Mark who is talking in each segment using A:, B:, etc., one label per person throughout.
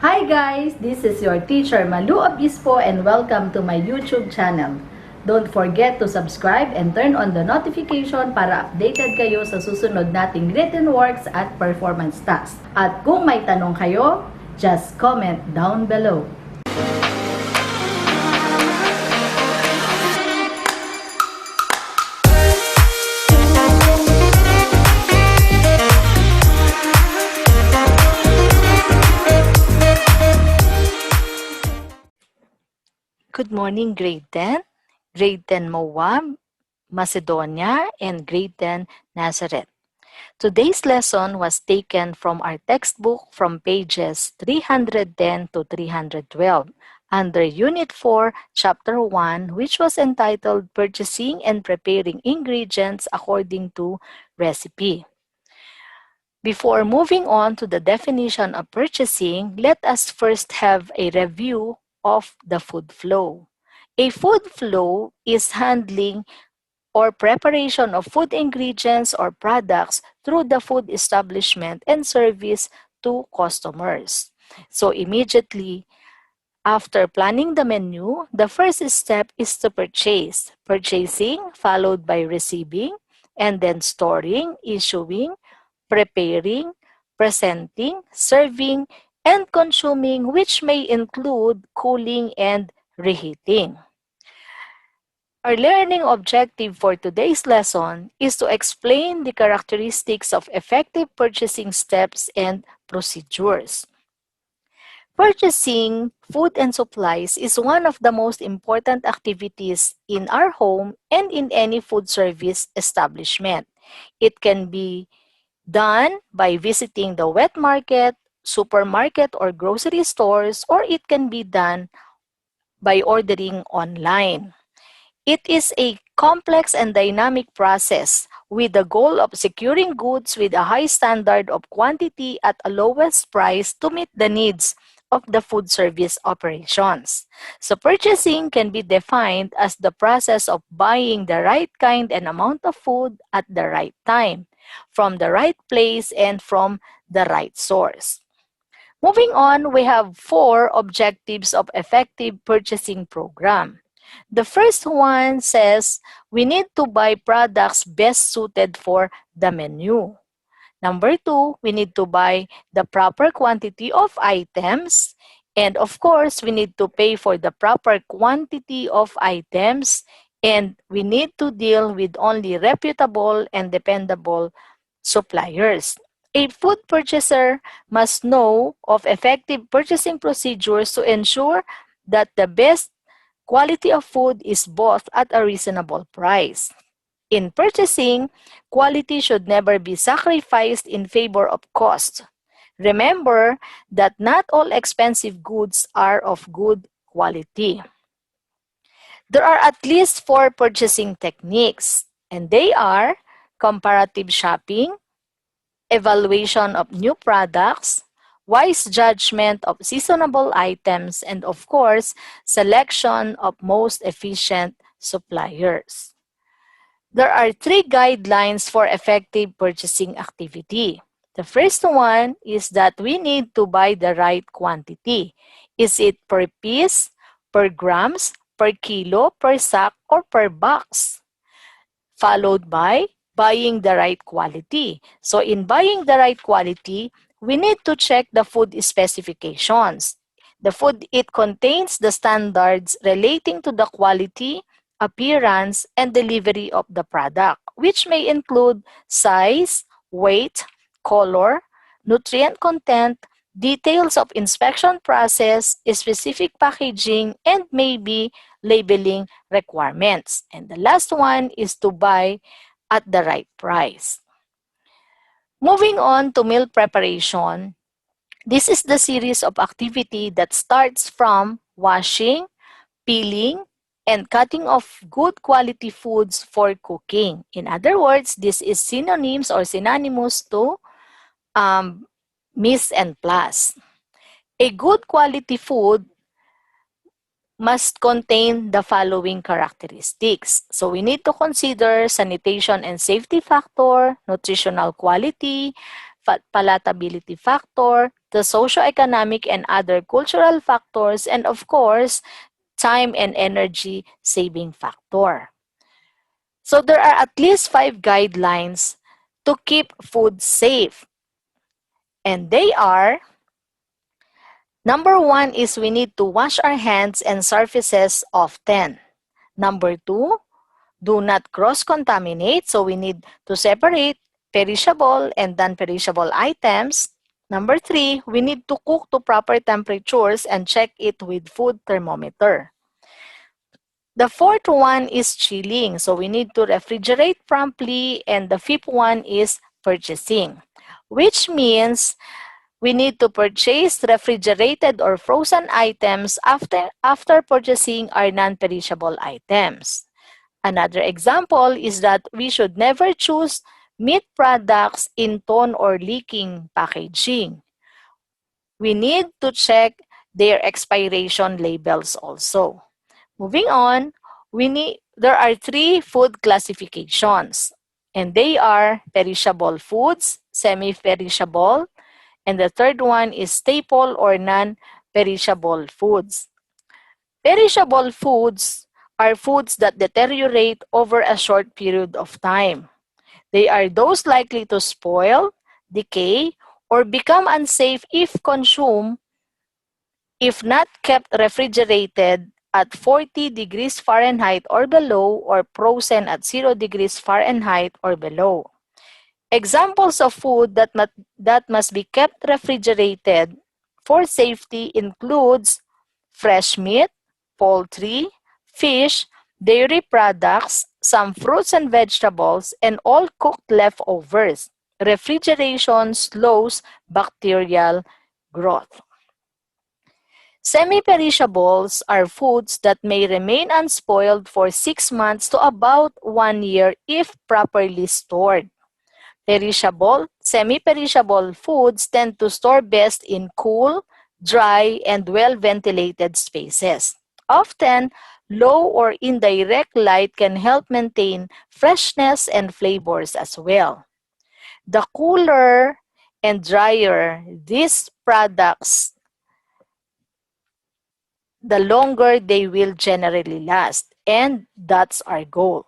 A: Hi guys! This is your teacher Malou Obispo and welcome to my YouTube channel. Don't forget to subscribe and turn on the notification para updated kayo sa susunod nating written works at performance tasks. At kung may tanong kayo, just comment down below.
B: Good morning, Grade 10, Grade 10 Moab, Macedonia, and Grade 10 Nazareth. Today's lesson was taken from our textbook from pages 310 to 312 under Unit 4, Chapter 1, which was entitled Purchasing and Preparing Ingredients According to Recipe. Before moving on to the definition of purchasing, let us first have a review of the food flow. A food flow is handling or preparation of food ingredients or products through the food establishment and service to customers. So immediately after planning the menu, the first step is to purchase. Purchasing followed by receiving and then storing, issuing, preparing, presenting, serving, and consuming, which may include cooling and reheating. Our learning objective for today's lesson is to explain the characteristics of effective purchasing steps and procedures. Purchasing food and supplies is one of the most important activities in our home and in any food service establishment. It can be done by visiting the wet market, supermarket, or grocery stores, or it can be done by ordering online. It is a complex and dynamic process with the goal of securing goods with a high standard of quantity at a lowest price to meet the needs of the food service operations. So purchasing can be defined as the process of buying the right kind and amount of food at the right time, from the right place, and from the right source. Moving on, we have 4 objectives of effective purchasing program. The first one says we need to buy products best suited for the menu. Number 2, we need to buy the proper quantity of items. And of course, we need to pay for the proper quantity of items. And we need to deal with only reputable and dependable suppliers. A food purchaser must know of effective purchasing procedures to ensure that the best quality of food is bought at a reasonable price. In purchasing, quality should never be sacrificed in favor of cost. Remember that not all expensive goods are of good quality. There are at least 4 purchasing techniques, and they are comparative shopping, evaluation of new products, wise judgment of seasonable items, and of course, selection of most efficient suppliers. There are 3 guidelines for effective purchasing activity. The first one is that we need to buy the right quantity. Is it per piece, per grams, per kilo, per sack, or per box? Followed by buying the right quality. So in buying the right quality, we need to check the food specifications. The food, it contains the standards relating to the quality, appearance, and delivery of the product, which may include size, weight, color, nutrient content, details of inspection process, specific packaging, and maybe labeling requirements. And the last one is to buy at the right price. Moving on to meal preparation, this is the series of activity that starts from washing, peeling, and cutting of good quality foods for cooking. In other words, this is synonyms or synonymous to miss and plus. A good quality food must contain the following characteristics. So we need to consider sanitation and safety factor, nutritional quality, palatability factor, the socioeconomic and other cultural factors, and of course, time and energy saving factor. So there are at least 5 guidelines to keep food safe. And they are: number 1 is we need to wash our hands and surfaces often. Number 2, do not cross-contaminate. So we need to separate perishable and non-perishable items. Number 3, we need to cook to proper temperatures and check it with food thermometer. The fourth one is chilling. So we need to refrigerate promptly. And the fifth one is purchasing, which means we need to purchase refrigerated or frozen items after purchasing our non-perishable items. Another example is that we should never choose meat products in torn or leaking packaging. We need to check their expiration labels also. Moving on, there are 3 food classifications, and they are perishable foods, semi-perishable, and the third one is staple or non-perishable foods. Perishable foods are foods that deteriorate over a short period of time. They are those likely to spoil, decay, or become unsafe if consumed if not kept refrigerated at 40 degrees Fahrenheit or below, or frozen at 0 degrees Fahrenheit or below. Examples of food that must be kept refrigerated for safety includes fresh meat, poultry, fish, dairy products, some fruits and vegetables, and all cooked leftovers. Refrigeration slows bacterial growth. Semi-perishables are foods that may remain unspoiled for 6 months to about 1 year if properly stored. Semi-perishable foods tend to store best in cool, dry, and well-ventilated spaces. Often, low or indirect light can help maintain freshness and flavors as well. The cooler and drier these products, the longer they will generally last, and that's our goal.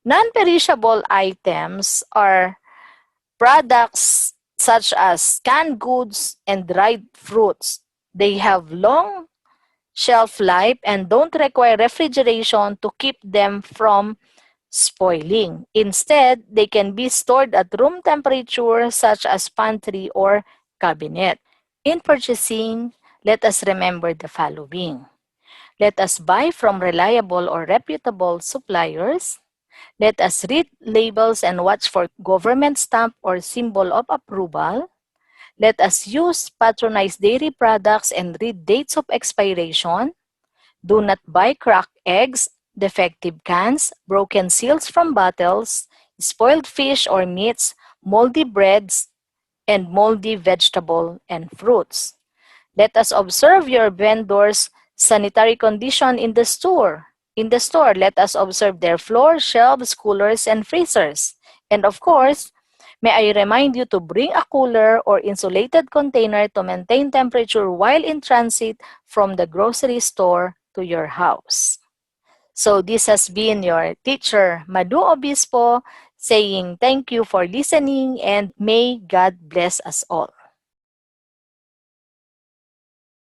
B: Non-perishable items are products such as canned goods and dried fruits. They have long shelf life and don't require refrigeration to keep them from spoiling. Instead, they can be stored at room temperature such as pantry or cabinet. In purchasing, let us remember the following. Let us buy from reliable or reputable suppliers. Let us read labels and watch for government stamp or symbol of approval. Let us use patronized dairy products and read dates of expiration. Do not buy cracked eggs, defective cans, broken seals from bottles, spoiled fish or meats, moldy breads, and moldy vegetable and fruits. Let us observe your vendor's sanitary condition in the store. Let us observe their floor, shelves, coolers, and freezers. And of course, may I remind you to bring a cooler or insulated container to maintain temperature while in transit from the grocery store to your house. So this has been your teacher, Malou Obispo, saying thank you for listening and may God bless us all.